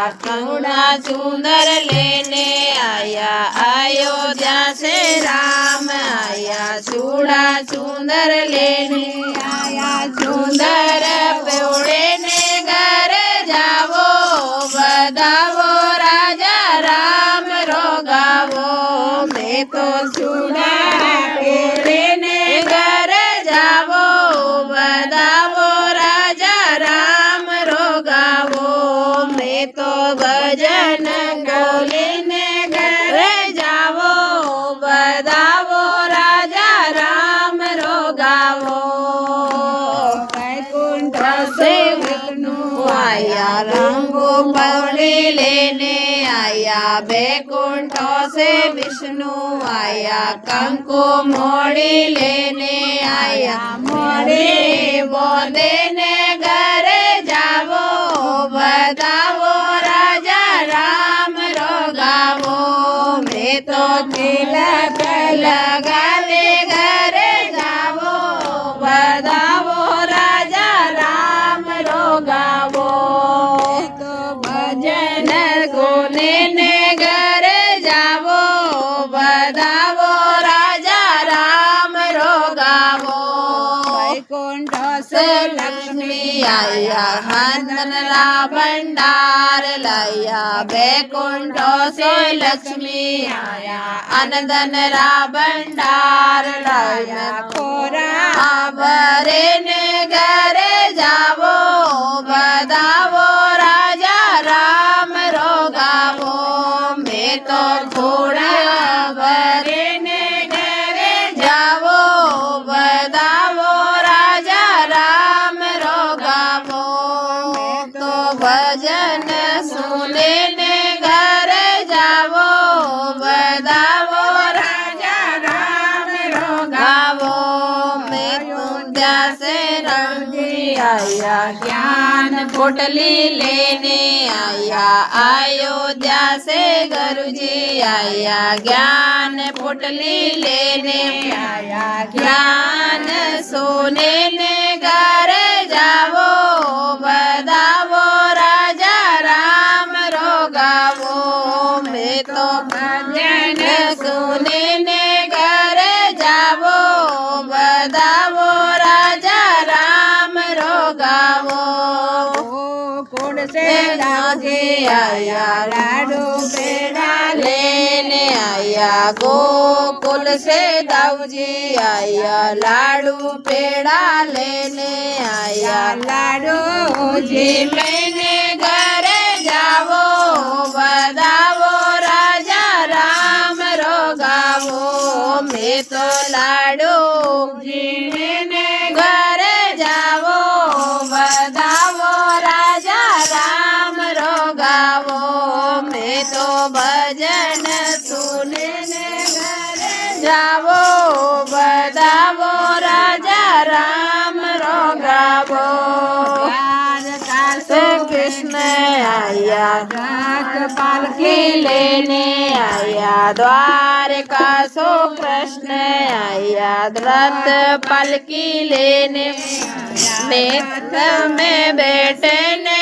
चूड़ा चूंदर लेने आया अयोध्या से राम आया चूड़ा चूंदर लेने आया चूंदर पेड़ने घर जावो बदावो राजा राम रोगावो मैं तो चूड़ा पेड़ने घर जावो बदावो राजा राम रोगावो मैं तो भजन बोलीने घर जावो बदावो राजा राम रोगावो वैकुंठ से विष्णु आया रंगो पौड़ी लेने आया बैकुंठ से विष्णु आया कंकु मोड़ी लेने आया मोड़ी बोदेने घर जावो बतावो राजा राम रोगावो मैं तो तिलक लगाने घर जावो बतावो राजा राम रोगावो तो भजन गुने घर जावो बतावो राजा राम रोगावो वैकुंठ से लक्ष्मी आया हंदन रा भंडार लाया बैकुंठ से लक्ष्मी आया अनदन रा भंडार लाया खोरा भरे ने घर जावो बतावो राजा राम रोगावो मैं तो थोड़ा भरे ने घर जावो बतावो राजा राम रोगावो मैं तो भजन सुने ने घर जावो बतावो राजा राम रोगावो मैं पूजा से रंगी आया ज्ञान पोटली लेने आया अयोध्या से गुरुजी आया ज्ञान पोटली लेने आया ज्ञान सोने ने घर जावो बतावो राजा राम रोगावो मैं तो भजन सुने ने घर जावो बतावो राजा राम रोगावो कुड़ से दाऊजी आया लाडू पेड़ा लेने आया गोकुल से दाऊजी आया लाडू पेड़ा लेने आया लाडू जी मैंने घर जावो बतावो राजा राम रोगावो मैं तो लाडू जी मैंने घर जावो बतावो राजा राम रोगावो मैं तो भजन सुने घर जावो बतावो राजा राम रोगावो से कृष्ण आया घाट पालकी लेने आया द्वारका सो कृष्ण आया रथ पालकी लेने नेत्र में बैठने